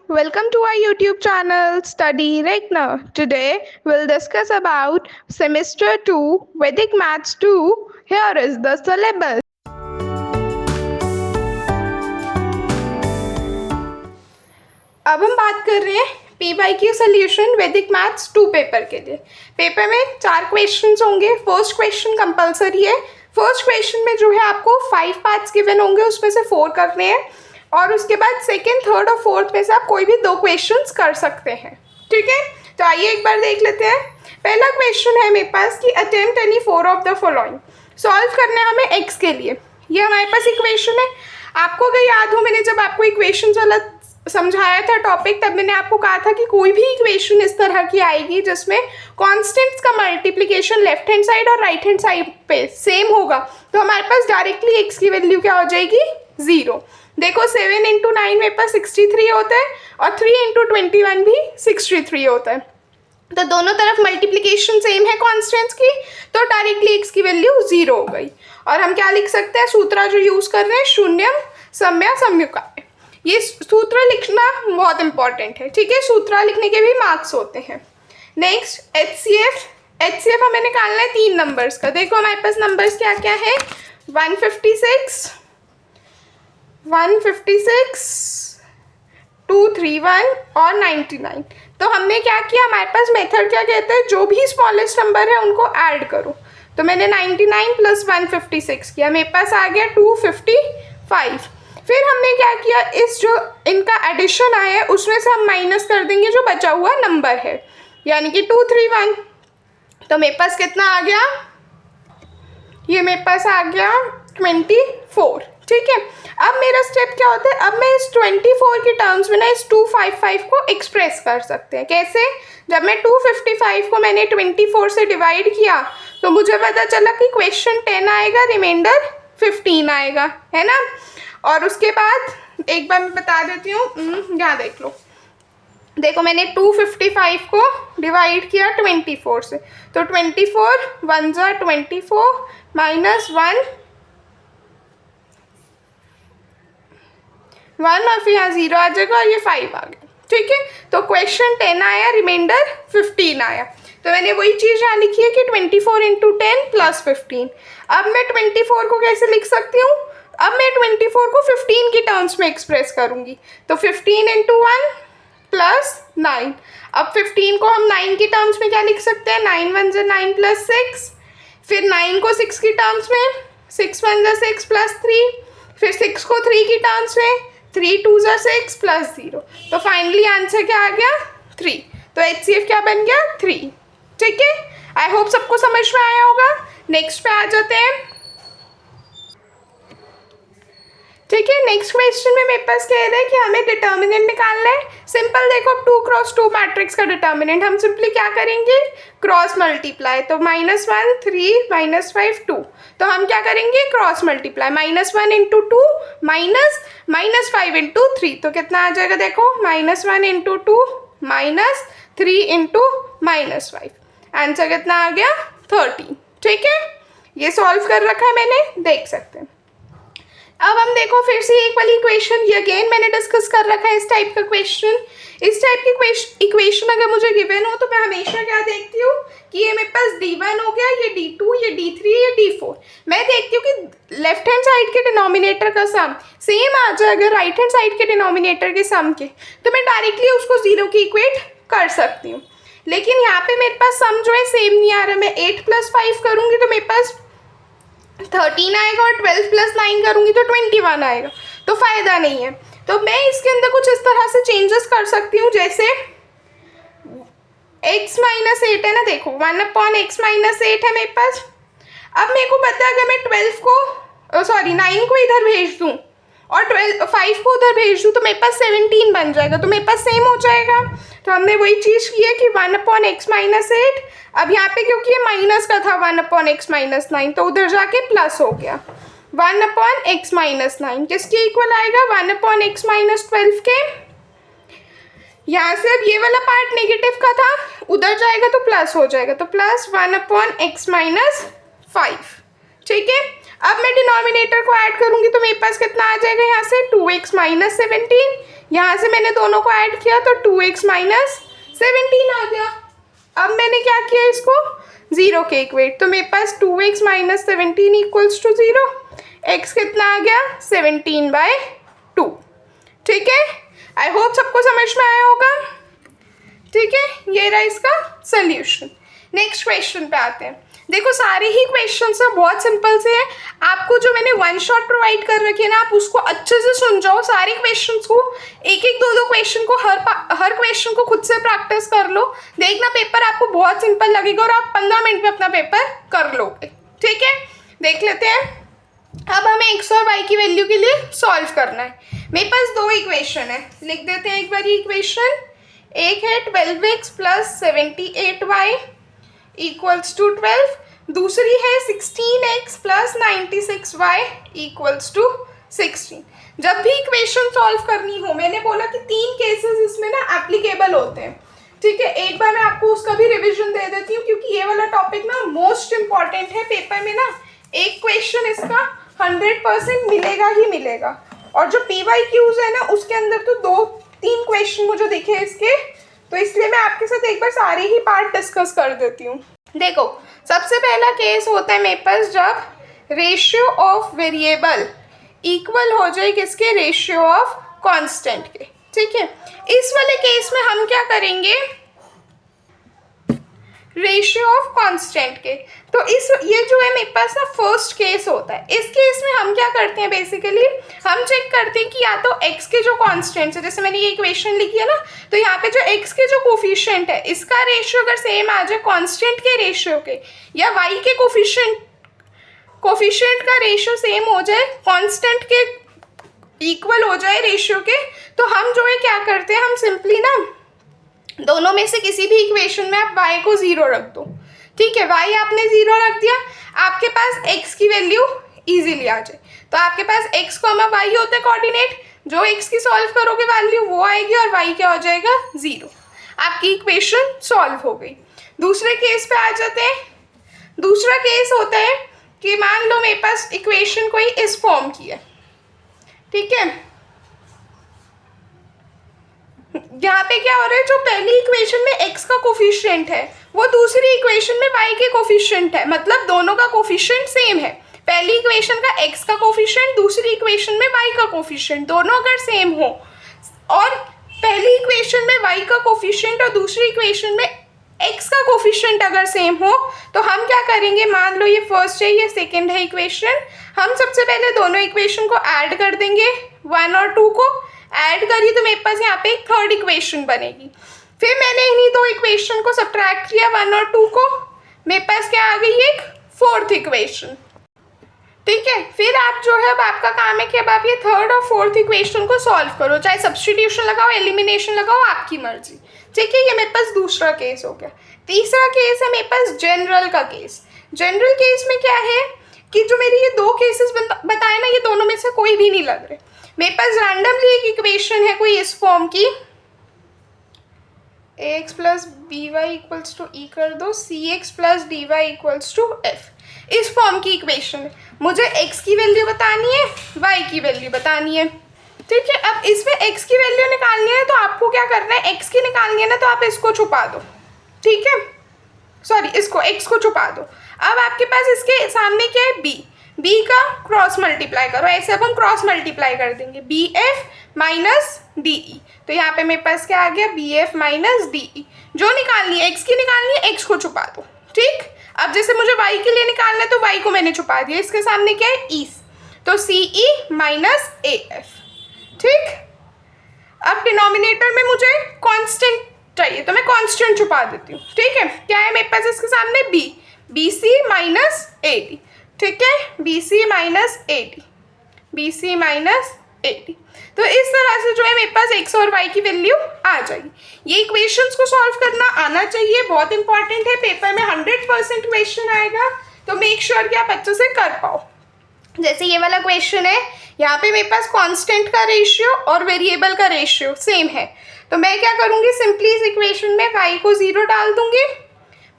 welcome to our YouTube channel Study Regna. Today we'll discuss about semester 2 Vedic Maths 2. Here is the syllabus. अब हम बात कर रहे हैं PYQ सोल्यूशन वैदिक मैथ्स 2 पेपर के लिए। पेपर में 4 क्वेश्चंस होंगे। फर्स्ट क्वेश्चन कंपलसरी है। फर्स्ट क्वेश्चन में जो है आपको 5 पार्ट्स गिवन होंगे, उसमें से 4 करने हैं और उसके बाद सेकंड, थर्ड और फोर्थ में से आप कोई भी 2 क्वेश्चंस कर सकते हैं। ठीक है, तो आइए एक बार देख लेते हैं। पहला क्वेश्चन है मेरे पास कि attempt any 4 of the following. Solve करना है हमें एक्स के लिए। ये हमारे पास इक्वेशन है। आपको अगर याद हो, मैंने जब आपको इक्वेशंस वाला समझाया था टॉपिक, तब मैंने आपको कहा था कि कोई भी इक्वेशन इस तरह की आएगी जिसमें कांस्टेंट्स का मल्टीप्लिकेशन लेफ्ट हैंड साइड और राइट हैंड साइड पे सेम होगा, तो हमारे पास डायरेक्टली एक्स की वैल्यू क्या हो जाएगी? 0। देखो 7 × 9 मेरे पास 63 होता है और 3 × 21 भी 63 होता है, तो दोनों तरफ मल्टीप्लिकेशन सेम है कांस्टेंट्स की, तो डायरेक्टली एक्स की वैल्यू 0 हो गई। और हम क्या लिख सकते हैं? सूत्र जो यूज कर रहे हैं शून्यम सम्या सम्युकाय। ये सूत्र लिखना बहुत इंपॉर्टेंट है। ठीक है, सूत्र लिखने के भी मार्क्स होते हैं। नेक्स्ट एचसीएफ हमें निकालना है 3 नंबर्स का। देखो हमारे पास नंबर्स क्या क्या है? 156, 231 और 99। तो हमने क्या किया, हमारे पास मेथड क्या कहते हैं, जो भी स्मॉलेस्ट नंबर है उनको ऐड करो। तो मैंने 99 + 156 किया, मेरे पास आ गया 255। फिर हमने क्या किया, इस जो इनका एडिशन आया है उसमें से हम माइनस कर देंगे जो बचा हुआ नंबर है, यानी कि 231। तो मेरे पास कितना आ गया? ये मेरे पास आ गया 24। ठीक है, अब मेरा स्टेप क्या होता है? अब मैं इस 24 के टर्म्स में ना इस 255 को एक्सप्रेस कर सकते हैं। कैसे? जब मैं 255 को मैंने 24 से डिवाइड किया तो मुझे पता चला कि क्वेश्चन 10 आएगा, रिमाइंडर 15 आएगा, है ना। और उसके बाद एक बार मैं बता देती हूँ, यहाँ देख लो। देखो मैंने 255 को डिवाइड किया 24 से, तो 24 1 × 24 -1 और फिर यहाँ 0 आ जाएगा और ये 5 आ गया। ठीक है, तो क्वेश्चन 10 आया, रिमाइंडर 15 आया। तो मैंने वही चीज़ यहाँ लिखी है कि 24 × 10 + 15। अब मैं 24 को कैसे लिख सकती हूँ? अब मैं 24 को 15 की टर्म्स में एक्सप्रेस करूँगी, तो 15 × 1 + 9। अब 15 को हम 9 की टर्म्स में क्या लिख सकते हैं? 9 × 1 = 9 + 6। फिर 9 को 6 की टर्म्स में 6 × 1 = 6 + 3। फिर 6 को 3 की टर्म्स में 3 × 2 = 6 + 0। तो फाइनली आंसर क्या आ गया? 3। तो एचसीएफ क्या बन गया? 3। ठीक है, आई होप सबको समझ में आया होगा। नेक्स्ट पे आ जाते हैं। ठीक है, नेक्स्ट क्वेश्चन में मेरे पास कह रहा है कि हमें डिटर्मिनेंट निकालना है। सिंपल, देखो 2 × 2 मैट्रिक्स का डिटर्मिनेंट हम सिंपली क्या करेंगे? Cross multiply. तो -1 3 -5 2। तो हम क्या करेंगे? Cross multiply. -1 × 2 -5 × 3। तो कितना आ जाएगा? देखो -1 × 2 -3 × -5। आंसर कितना आ गया? 13। ठीक है, ये सॉल्व कर रखा है मैंने, देख सकते हैं। अब हम देखो फिर से एक वाली इक्वेशन, ये अगेन मैंने डिस्कस कर रखा है इस टाइप का क्वेश्चन। इस टाइप की इक्वेशन अगर मुझे गिवन हो तो मैं हमेशा क्या देखती हूँ कि ये मेरे पास D1 हो गया, ये D2, ये D3, ये D4। मैं देखती हूँ कि लेफ्ट हैंड साइड के डिनोमिनेटर का सम सेम आ जाए अगर राइट हैंड साइड के डिनोमिनेटर के सम के, तो मैं डायरेक्टली उसको 0 की इक्वेट कर सकती हूँ। लेकिन यहाँ पे मेरे पास सम जो है सेम नहीं आ रहा। मैं 8 + 5 करूँगी तो मेरे पास 13 आएगा और 12 + 9 करूँगी तो 21 आएगा, तो फ़ायदा नहीं है। तो मैं इसके अंदर कुछ इस तरह से चेंजेस कर सकती हूँ, जैसे x - 8 है ना, देखो 1/x - 8 है मेरे पास। अब मेरे को पता है अगर मैं 9 को इधर भेज दूँ और 5 को उधर भेज दूँ तो मेरे पास 17 बन जाएगा, तो मेरे पास सेम हो जाएगा। तो हमने वही चीज़ की है कि 1/x - 8। अब यहाँ पे क्योंकि ये माइनस का था 1/x - 9, तो उधर जाके प्लस हो गया। 1/x - 9 किसके इक्वल आएगा? 1/x - 12 के। यहाँ से अब ये वाला पार्ट नेगेटिव का था, उधर जाएगा तो प्लस हो जाएगा, तो +1/x - 5। ठीक है, अब मैं डिनोमिनेटर को ऐड करूंगी तो मेरे पास कितना आ जाएगा? यहाँ से 2x - 17, यहाँ से मैंने दोनों को ऐड किया तो 2x माइनस 17 आ गया। अब मैंने क्या किया, इसको 0 के इक्वेट, तो मेरे पास 2x minus 17 equals to 0। x कितना आ गया, 17/2। ठीक है, आई होप सबको समझ में आया होगा। ठीक है, ये रहा इसका सोल्यूशन। नेक्स्ट क्वेश्चन पे आते हैं। देखो सारे ही क्वेश्चन है बहुत सिंपल से है। आपको जो मैंने वन शॉट प्रोवाइड कर रखी है ना, आप उसको अच्छे से सुन जाओ, सारे क्वेश्चंस को, एक एक दो क्वेश्चन को, हर क्वेश्चन को खुद से प्रैक्टिस कर लो। देखना पेपर आपको बहुत सिंपल लगेगा और आप 15 मिनट में अपना पेपर कर लोगे। ठीक है, देख लेते हैं। अब हमें x और y की वैल्यू के लिए सॉल्व करना है। मेरे पास दो इक्वेशन है, लिख देते हैं एक बार इक्वेशन। एक है 12x plus 78y equals to 12, दूसरी है 16x plus 96y equals to 16। जब भी इक्वेशन सॉल्व करनी हो, मैंने बोला कि 3 केसेस इसमें ना एप्लीकेबल होते हैं। ठीक है, एक बार मैं आपको उसका भी रिवीजन दे देती हूँ, क्योंकि ये वाला टॉपिक ना मोस्ट इम्पॉर्टेंट है। पेपर में ना एक क्वेश्चन इसका 100% मिलेगा ही मिलेगा, और जो PYQs है ना उसके अंदर तो 2-3 क्वेश्चन मुझे दिखे इसके, तो इसलिए मैं आपके साथ एक बार सारे ही पार्ट डिस्कस कर देती हूँ। देखो सबसे पहला केस होता है मेरे पास जब रेशियो ऑफ वेरिएबल इक्वल हो जाए किसके, रेशियो ऑफ कांस्टेंट के। ठीक है, इस वाले केस में हम क्या करेंगे, रेशियो ऑफ कांस्टेंट के। तो ये जो है मेरे पास ना फर्स्ट केस होता है। इस केस में हम क्या करते हैं, बेसिकली हम चेक करते हैं कि या तो x के जो कांस्टेंट्स है, जैसे मैंने ये इक्वेशन लिखी है ना, तो यहाँ पे जो x के जो कोफिशिएंट है इसका रेशियो अगर सेम आ जाए कांस्टेंट के रेशियो के, या y के कोफिशिएंट का रेशियो सेम हो जाए कांस्टेंट के इक्वल हो जाए रेशियो के, तो हम जो है क्या करते हैं, हम सिंपली ना दोनों में से किसी भी इक्वेशन में आप y को 0 रख दो। ठीक है, y आपने 0 रख दिया, आपके पास x की वैल्यू इजीली आ जाए। तो आपके पास x को हमारा y होता है कोऑर्डिनेट, जो x की सॉल्व करोगे वैल्यू वो आएगी और y क्या हो जाएगा, 0। आपकी इक्वेशन सॉल्व हो गई। दूसरे केस पे आ जाते हैं। दूसरा केस होता है कि मान लो मेरे पास इक्वेशन कोई इस फॉर्म की है। ठीक है, यहाँ पे क्या हो रहा है, जो पहली इक्वेशन में x का कोफिशिएंट है वो दूसरी इक्वेशन में y के कोफिशिएंट है, मतलब दोनों का कोफिशिएंट सेम है। पहली इक्वेशन का x का कोफिशिएंट, दूसरी इक्वेशन में y का कोफिशिएंट, दोनों अगर सेम हो, और पहली इक्वेशन में y का कोफिशिएंट और दूसरी इक्वेशन में x का कोफिशिएंट अगर सेम हो, तो हम क्या करेंगे, मान लो ये फर्स्ट है, ये सेकंड है इक्वेशन, हम सबसे पहले दोनों इक्वेशन को ऐड कर देंगे, 1 और 2 को ऐड करिए तो मेरे पास यहाँ पे एक थर्ड इक्वेशन बनेगी। फिर मैंने इन्हीं दो इक्वेशन को सब्ट्रैक्ट किया, 1 और 2 को, मेरे पास क्या आ गई, एक फोर्थ इक्वेशन। ठीक है, फिर आप जो है, अब आपका काम है कि अब आप ये थर्ड और फोर्थ इक्वेशन को सॉल्व करो, चाहे सब्स्टिट्यूशन लगाओ, एलिमिनेशन लगाओ, आपकी मर्जी। ठीक है, ये मेरे पास दूसरा केस हो गया। तीसरा केस है मेरे पास जनरल का केस। जनरल केस में क्या है कि जो मेरी ये दो केसेस बताए ना, ये दोनों में से कोई भी नहीं लग रहे। मेरे पास रैंडमली एक इक्वेशन है कोई इस फॉर्म की, ax plus B Y equals to e कर दो, cx plus D Y equals to f. इस फॉर्म की इक्वेशन है, मुझे x की वैल्यू बतानी है, y की वैल्यू बतानी है। ठीक है, अब इसमें x की वैल्यू निकालनी है तो आपको क्या करना है, x की निकालनी है ना, तो आप इसको छुपा दो। ठीक है, सॉरी, इसको x को छुपा दो। अब आपके पास इसके सामने क्या है, b का क्रॉस मल्टीप्लाई करो, ऐसे अब हम क्रॉस मल्टीप्लाई कर देंगे, B F minus D E. तो यहाँ पे मेरे पास क्या आ गया, B F minus D E. जो निकालनी है, x की निकालनी है, x को छुपा दो। ठीक, अब जैसे मुझे y के लिए निकालना है तो y को मैंने छुपा दिया, इसके सामने क्या है, ई, तो सी ई माइनस ए एफ। ठीक, अब डिनोमिनेटर में मुझे कांस्टेंट चाहिए तो मैं कांस्टेंट छुपा देती हूँ। ठीक है, क्या है मेरे पास इसके सामने, B C minus A D. ठीक है, B C minus A D, B C minus A D. तो इस तरह से जो है मेरे पास x और y की वैल्यू आ जाएगी। ये इक्वेशंस को सॉल्व करना आना चाहिए, बहुत इंपॉर्टेंट है, पेपर में 100% क्वेश्चन आएगा, तो मेक श्योर कि आप अच्छे से कर पाओ। जैसे ये वाला क्वेश्चन है, यहाँ पे मेरे पास कांस्टेंट का रेशियो और वेरिएबल का रेशियो सेम है, तो मैं क्या करूँगी, सिंपली इस इक्वेशन में y को 0 डाल दूंगी।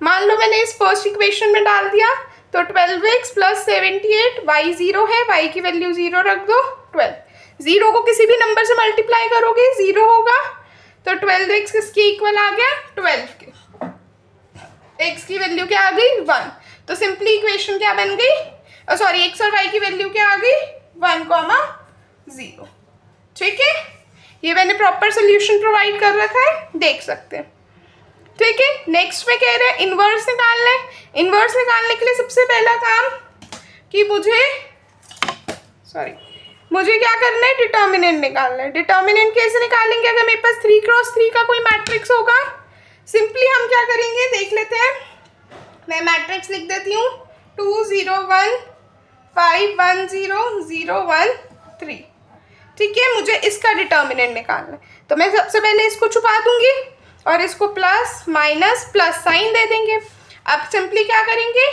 मान लो मैंने इस फर्स्ट इक्वेशन में डाल दिया, तो 12x प्लस 78, y 0 है, y की वैल्यू 0 रख दो, 12। 0 को किसी भी नंबर से मल्टीप्लाई करोगे 0 होगा, तो 12x किसके इक्वल आ गया, 12 के। x की वैल्यू क्या आ गई, 1। तो सिंपली इक्वेशन क्या बन गई, सॉरी x और y की वैल्यू क्या आ गई, 1,0। ठीक है, ये मैंने प्रॉपर सोल्यूशन प्रोवाइड कर रखा है, देख सकते हैं। ठीक है, नेक्स्ट में कह रहे हैं इनवर्स निकालना है। इनवर्स निकालने के लिए सबसे पहला काम कि मुझे क्या करना है, डिटर्मिनेंट निकालना है। डिटर्मिनेंट कैसे निकालेंगे, अगर मेरे पास 3x3 का कोई मैट्रिक्स होगा, सिंपली हम क्या करेंगे देख लेते हैं। मैं मैट्रिक्स लिख देती हूँ 2 0 1 5 1 0 0 1 3। ठीक है, मुझे इसका डिटर्मिनेंट निकालना है, तो मैं सबसे पहले इसको छुपा दूंगी और इसको प्लस माइनस प्लस साइन दे देंगे। अब सिंपली क्या करेंगे,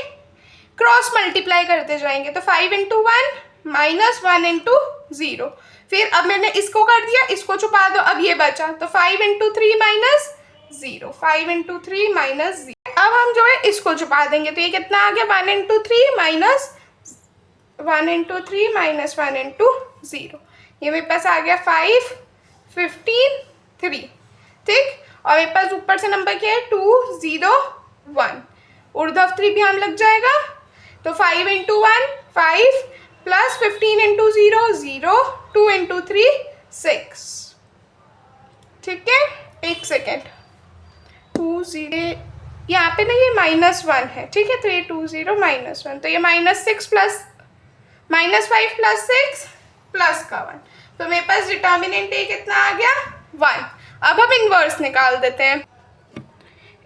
क्रॉस मल्टीप्लाई करते जाएंगे, तो 5 × 1 माइनस 1 × 0। फिर अब मैंने इसको कर दिया, इसको छुपा दो, अब ये बचा, तो 5 × 3 माइनस 0, 5 × 3 माइनस 0। अब हम जो है इसको छुपा देंगे, तो ये कितना आ गया, 1 × 3 माइनस 1 × 3 माइनस 1 × 0। ये मेरे पास आ गया 5 15 3। ठीक, और मेरे पास ऊपर से नंबर क्या है, 2 0 1, ऊर्ध्व 3 भी हम लग जाएगा, तो 5 × 1 5 प्लस 15 × 0 0, 2 × 3 6। ठीक है, एक सेकेंड, 2 0 यहाँ पे ना ये -1 है। ठीक है, तो ये 2 0 -1, तो ये -6 प्लस -5 प्लस 6 प्लस का 1, तो मेरे पास डिटर्मिनेंट ए कितना आ गया, 1। अब हम इन्वर्स निकाल देते हैं।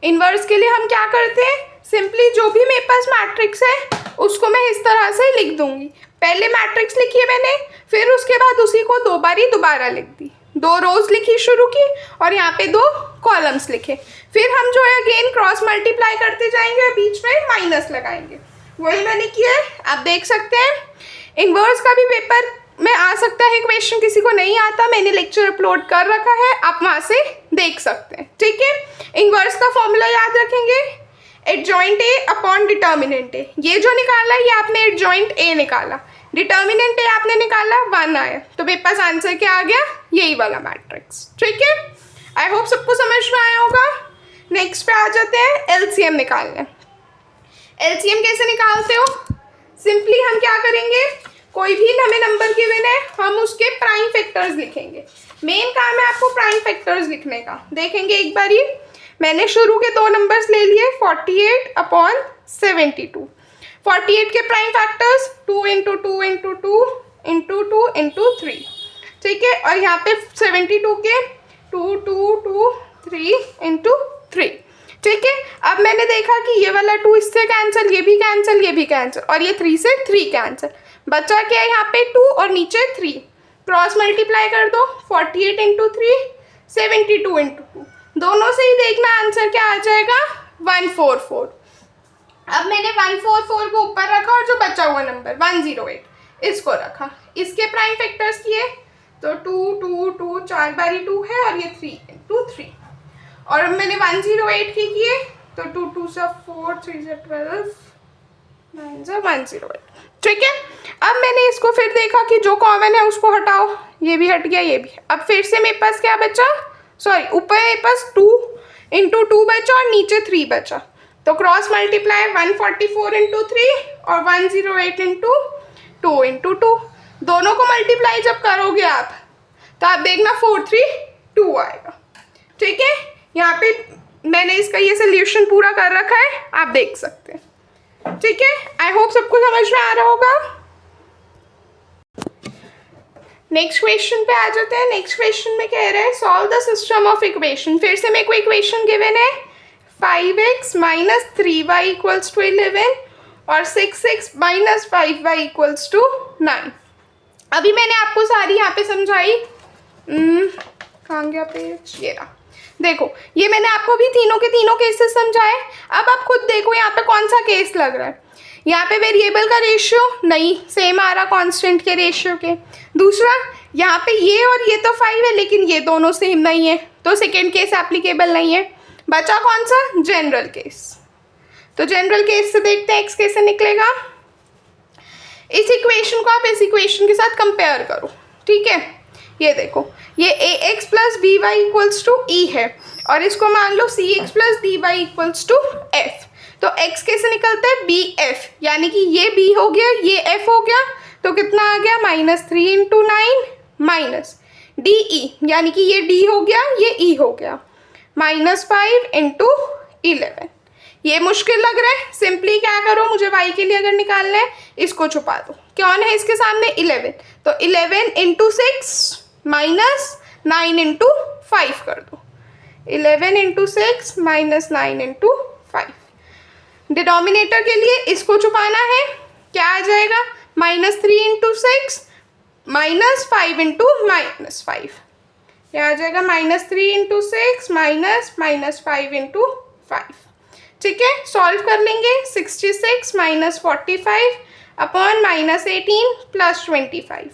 इन्वर्स के लिए हम क्या करते हैं, सिंपली जो भी मेरे पास मैट्रिक्स है उसको मैं इस तरह से लिख दूंगी। पहले मैट्रिक्स लिखी है मैंने, फिर उसके बाद उसी को दो बारी दोबारा लिख दी, 2 रोज लिखी शुरू की और यहाँ पे 2 कॉलम्स लिखे। फिर हम जो है अगेन क्रॉस मल्टीप्लाई करते जाएंगे और बीच में माइनस लगाएंगे, वही मैंने किया है। आप देख सकते हैं इन्वर्स का भी पेपर में आ सकता है क्वेश्चन, किसी को नहीं आता, मैंने लेक्चर अपलोड कर रखा है, आप वहाँ से देख सकते हैं। ठीक है, इन्वर्स का फॉर्मूला याद रखेंगे, एडजॉइंट ए अपॉन डिटर्मिनेंट ए। ये जो निकाला ये आपने एडजॉइंट ए निकाला, डिटर्मिनेंट ए आपने निकाला 1 आया, तो मेरे पास आंसर क्या आ गया, यही वाला मैट्रिक्स। ठीक है, आई होप सबको समझ में आया होगा। नेक्स्ट पे आ जाते हैं एलसीएम निकालने। एलसीएम कैसे निकालते हो, सिंपली हम क्या करेंगे, कोई भी हमें नंबर गिवन है, हम उसके प्राइम फैक्टर्स लिखेंगे। मेन काम है आपको प्राइम फैक्टर्स लिखने का। देखेंगे एक बारी, मैंने शुरू के 2 नंबर्स ले लिए, 48/72। 48 के प्राइम फैक्टर्स 2 × 2 × 2 × 2 × 3। ठीक है, और यहाँ पे 72 के 2 2 2 3 × 3। ठीक है, अब मैंने देखा कि ये वाला 2 इससे कैंसिल, ये भी कैंसिल, ये भी कैंसिल, और ये 3 से 3 कैंसिल, बचा क्या है यहाँ पे 2 और नीचे 3। क्रॉस मल्टीप्लाई कर दो, 48 × 3 72 × 2, दोनों से ही देखना आंसर क्या आ जाएगा, 144। अब मैंने 144 को ऊपर रखा और जो बचा हुआ नंबर 108 इसको रखा, इसके प्राइम फैक्टर्स किए, तो 2 2 2 4 बारी 2 है और ये 3 × 3, और मैंने 108 की किए, तो 2 2 से 4 3 से 12 9 से 108। ठीक है, अब मैंने इसको फिर देखा कि जो कॉमन है उसको हटाओ, ये भी हट गया, ये भी। अब फिर से मेरे पास क्या बचा, सॉरी ऊपर मेरे पास 2 × 2 बचा और नीचे 3 बचा, तो क्रॉस मल्टीप्लाई 144 × 3 और 108 × 2 × 2, दोनों को मल्टीप्लाई जब करोगे आप, तो आप देखना 432 आएगा। ठीक है, यहाँ पे मैंने इसका ये सोल्यूशन पूरा कर रखा है, आप देख सकते हैं। ठीक है, आई होप सबको समझ में आ रहा होगा। नेक्स्ट क्वेश्चन पे आ जाते हैं। नेक्स्ट क्वेश्चन में कह रहे हैं solve the system of equation. फिर से मेरे को इक्वेशन गिवन है 5x - 3y = 11 और 6x - 5y = 9। अभी मैंने आपको सारी यहाँ पे समझाई, कहाँ गया पेज, ये रहा। देखो, ये मैंने आपको भी तीनों के तीनों केसेस समझाए। अब आप खुद देखो यहाँ पे कौन सा केस लग रहा है। यहाँ पे वेरिएबल का रेशियो नहीं सेम आ रहा कांस्टेंट के रेशियो के। दूसरा, यहाँ पे ये और ये तो 5 है, लेकिन ये दोनों सेम नहीं है, तो सेकेंड केस एप्लीकेबल नहीं है। बचा कौन सा, जनरल केस। तो जनरल केस से देखते हैं एक्स कैसे निकलेगा। इस इक्वेशन को आप इस इक्वेशन के साथ कंपेयर करो। ठीक है, ये देखो ये A X plus B Y equals to E है और इसको मान लो C X plus D Y equals to F. तो x कैसे निकलता है, बी एफ, यानी कि ये b हो गया, ये f हो गया, तो कितना आ गया -3 इंटू 9 माइनस डी ई, यानी कि ये d हो गया, ये e हो गया, -5 इंटू 11। ये मुश्किल लग रहा है, सिंपली क्या करो, मुझे y के लिए अगर निकालना है इसको छुपा दो, कौन है इसके सामने 11, तो 11 इंटू 6 माइनस 9 इंटू 5 कर दो, 11 इंटू 6 माइनस 9 इंटू 5। डिनोमिनेटर के लिए इसको छुपाना है, क्या आ जाएगा, -3 इंटू 6 -5 इंटू -5, क्या आ जाएगा, -3 इंटू 6 -5 इंटू 5। ठीक है, सॉल्व कर लेंगे, 66 -45 अपॉन -18 प्लस 25,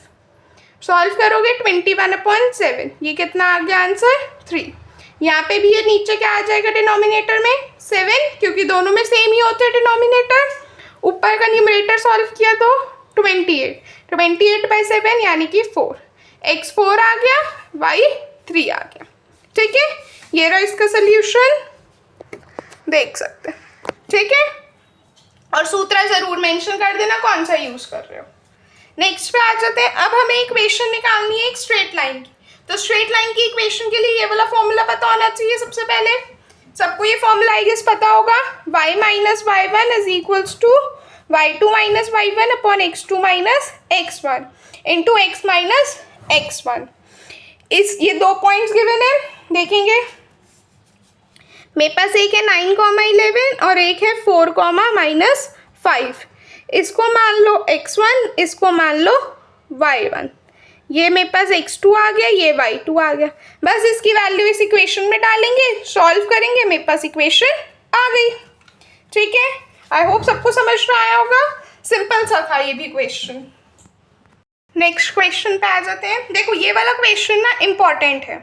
सॉल्व करोगे 21/7, ये कितना आ गया आंसर 3। यहाँ पे भी ये नीचे क्या आ जाएगा डिनोमिनेटर में 7, क्योंकि दोनों में सेम ही होते हैं डिनोमिनेटर। ऊपर का न्यूमरेटर सॉल्व किया तो 28/7 यानी कि 4, x 4 आ गया, y 3 आ गया। ठीक है, ये रहा इसका सोल्यूशन, देख सकते हैं। ठीक है, और सूत्र ज़रूर मेंशन कर देना कौन सा यूज़ कर रहे हो। नेक्स्ट पे आ जाते हैं, अब हमें इक्वेशन निकालनी है एक स्ट्रेट लाइन की। तो स्ट्रेट लाइन की इक्वेशन के लिए ये वाला फॉर्मूला पता होना चाहिए सबसे पहले, सबको ये फॉर्मूला आई गेस पता होगा, y minus y1 is equals to y2 minus y1 upon x2 minus x1 into x minus x1। इस ये 2 पॉइंट्स गिवन है, देखेंगे मेरे पास एक है 9,11 और एक है 4,-5। इसको मान लो x1, इसको मान लो y1, ये मेरे पास x2 आ गया, ये y2 आ गया। बस इसकी वैल्यू इस इक्वेशन में डालेंगे, सॉल्व करेंगे, मेरे पास इक्वेशन आ गई। ठीक है, आई होप सबको समझ में आया होगा, सिंपल सा था ये भी क्वेश्चन। नेक्स्ट क्वेश्चन पे आ जाते हैं। देखो ये वाला क्वेश्चन ना इम्पॉर्टेंट है।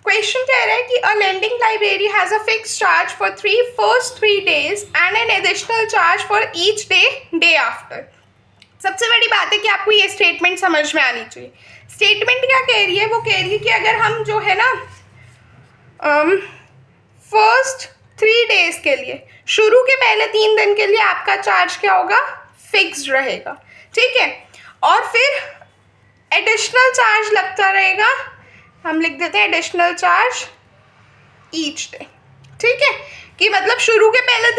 क्वेश्चन कह रहा है कि a lending library has a fix charge for first 3 days and an additional charge for each day after. सबसे बड़ी बात है कि आपको ये स्टेटमेंट समझ में आनी चाहिए। स्टेटमेंट क्या कह रही है, वो कह रही है कि अगर हम जो है ना फर्स्ट 3 days के लिए, शुरू के पहले 3 दिन के लिए आपका चार्ज क्या होगा, फिक्स्ड रहेगा। ठीक है, और फिर एडिशनल चार्ज लगता रहेगा, हम लिख देते हैं एडिशनल चार्ज ईच डे। ठीक है, कि मतलब शुरू के पहले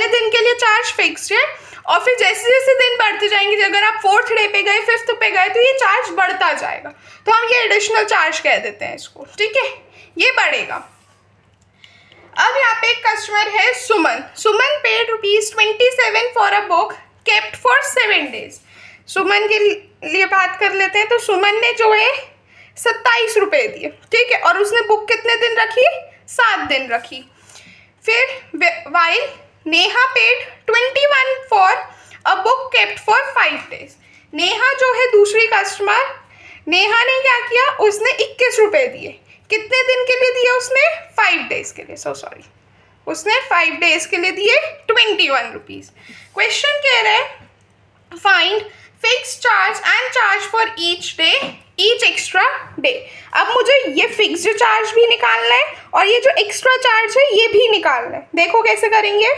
दिन के लिए चार्ज फिक्स्ड है और फिर जैसे जैसे दिन बढ़ते जाएंगे, अगर आप 4th डे पे गए, 5th पे गए, तो ये चार्ज बढ़ता जाएगा, तो हम ये एडिशनल चार्ज कह देते हैं इसको। ठीक है, ये बढ़ेगा। अब यहाँ पे एक कस्टमर है Suman. Suman paid ₹27 for a book kept for 7 days। Suman के लिए बात कर लेते हैं। तो सुमन ने जो है 27 रुपये दिए, ठीक है, और उसने बुक कितने दिन रखी, 7 दिन रखी। फिर while Neha paid 21 for a book kept for 5 days। Neha जो है दूसरी कस्टमर, नेहा ने क्या किया, उसने 21 रुपये दिए। कितने दिन के लिए दिए उसने, 5 days के लिए, उसने 5 days के लिए दिए 21 रुपीज़। क्वेश्चन कह रहे हैं find fix charge and charge for each day, each extra day. अब मुझे ये फिक्स्ड चार्ज भी निकालना है और ये जो एक्स्ट्रा चार्ज है ये भी निकालना है। देखो कैसे करेंगे,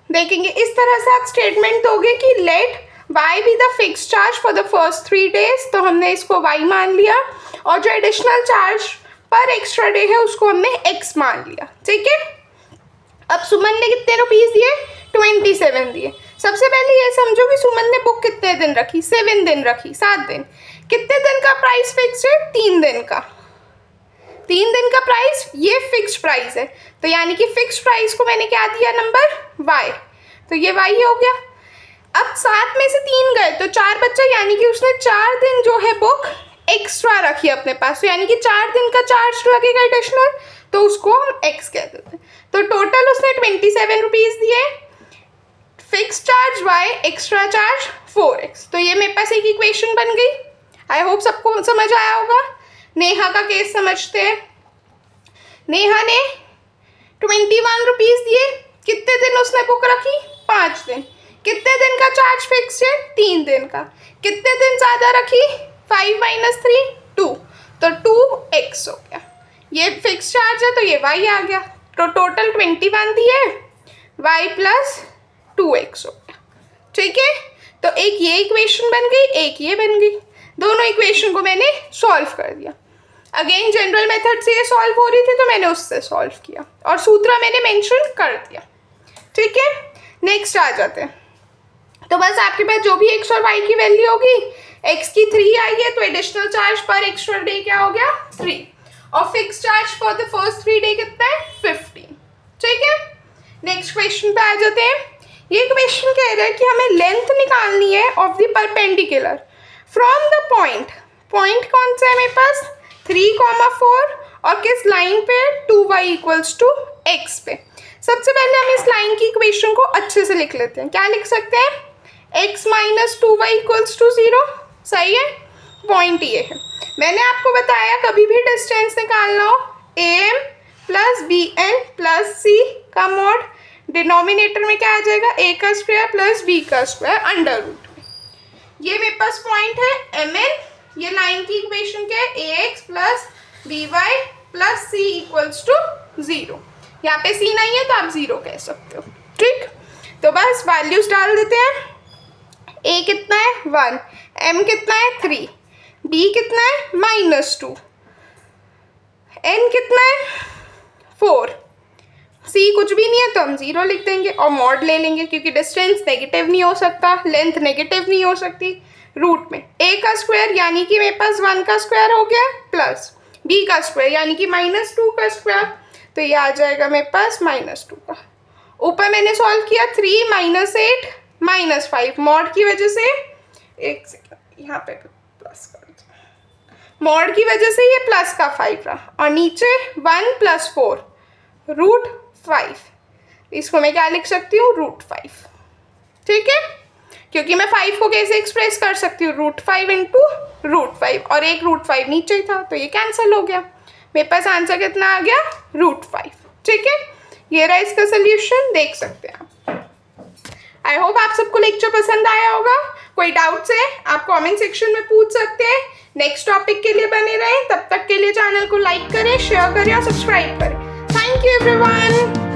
देखेंगे इस तरह से आप स्टेटमेंट दोगे कि let y be the fix charge for the first 3 days। तो हमने इसको y मान लिया और जो एडिशनल चार्ज पर एक्स्ट्रा डे है उसको हमने x मान लिया। ठीक है, अब सुमन ने कितने रुपीज़ दिए, 27 दिए। सबसे पहले ये समझो कि सुमन ने बुक कितने दिन रखी, 7 दिन रखी, 7 दिन। कितने दिन का प्राइस फिक्स है, 3 दिन का। 3 दिन का प्राइस, ये फिक्स प्राइस है, तो यानी कि फिक्स प्राइस को मैंने क्या दिया, नंबर y, तो ये y हो गया। अब 7 में से 3 गए तो 4 बच्चा, यानी कि उसने 4 दिन जो है बुक एक्स्ट्रा रखी अपने पास, तो यानी कि 4 दिन का चार्ज लगेगा एडिशनल, तो उसको हम x कह देते हैं। तो टोटल उसने 27 रुपीज़ दिए, fix charge y, extra charge 4x। तो ये मेरे पास एक इक्वेशन बन गई। आई होप सबको समझ आया होगा। नेहा का केस समझते हैं। नेहा ने 21 रुपीज़ दिए, कितने दिन उसने बुक रखी, 5 दिन। कितने दिन का चार्ज फिक्स है? 3 दिन का। कितने दिन ज़्यादा रखी? 5 - 3 2, तो 2x हो गया। ये फिक्स चार्ज है तो ये y आ गया, तो टोटल 21 दिए, y प्लस 2x हो गया। ठीक है, तो एक ये इक्वेशन बन गई, एक ये बन गई। दोनों इक्वेशन को मैंने सॉल्व कर दिया। अगेन जनरल मेथड से ये सॉल्व हो रही थी तो मैंने उससे सॉल्व किया और सूत्र मैंने मेंशन कर दिया। ठीक है, नेक्स्ट आ जाते हैं। तो बस आपके पास जो भी x और y की वैल्यू होगी, x की 3 आई है तो एडिशनल चार्ज पर एक्स्ट्रा डे क्या हो गया? 3, और fix charge for the first 3 day कितना है? 15। ठीक है, नेक्स्ट क्वेश्चन पे आ जाते हैं। ये क्वेश्चन कह रहा है कि हमें लेंथ निकालनी है of the perpendicular from the point. Point कौन सा है मेरे पास? 3,4 और किस लाइन पे? 2y = x पे। सबसे पहले हम इस लाइन की इक्वेशन को अच्छे से लिख लेते हैं। क्या लिख सकते हैं? x - 2y = 0। सही है, पॉइंट ये है। मैंने आपको बताया कभी भी डिस्टेंस निकालना हो, am + bn + c का मॉड डिनोमिनेटर में क्या आ जाएगा? a का स्क्वायर प्लस b का स्क्वायर अंडर रूट में। ये मेरे पास पॉइंट है mn। ये लाइन की इक्वेशन क्या है? ax + by + c = 0। यहाँ पे c नहीं है तो आप 0 कह सकते हो। ठीक, तो बस वैल्यूज डाल देते हैं। a कितना है? 1, m कितना है? 3, b कितना है? -2, n कितना है? 4, c कुछ भी नहीं है तो हम 0 लिख देंगे और मॉड ले लेंगे क्योंकि डिस्टेंस नेगेटिव नहीं हो सकता, लेंथ नेगेटिव नहीं हो सकती। रूट में a का स्क्वायर यानी कि मेरे पास 1 का स्क्वायर हो गया प्लस b का स्क्वायर यानी कि -2 का स्क्वायर, तो ये आ जाएगा मेरे पास -2 का। ऊपर मैंने सॉल्व किया 3 - 8 - 5 मॉड की वजह से, एक सेकंड यहाँ पे प्लस कर दो, मॉड की वजह से ये प्लस का 5 रहा और नीचे 1 + 4 √5। इसको मैं क्या लिख सकती हूँ? √5। ठीक है, क्योंकि मैं 5 को कैसे एक्सप्रेस कर सकती हूँ? √5 × √5 और एक √5 नीचे ही था तो ये कैंसिल हो गया। मेरे पास आंसर कितना आ गया? √5। ठीक है, ये रहा इसका सोल्यूशन, देख सकते हैं आप। आई होप आप सबको लेक्चर पसंद आया होगा। कोई डाउट्स है आप कमेंट सेक्शन में पूछ सकते हैं। नेक्स्ट टॉपिक के लिए बने रहें, तब तक के लिए चैनल को लाइक करें, शेयर करें और सब्सक्राइब करें। Thank you everyone.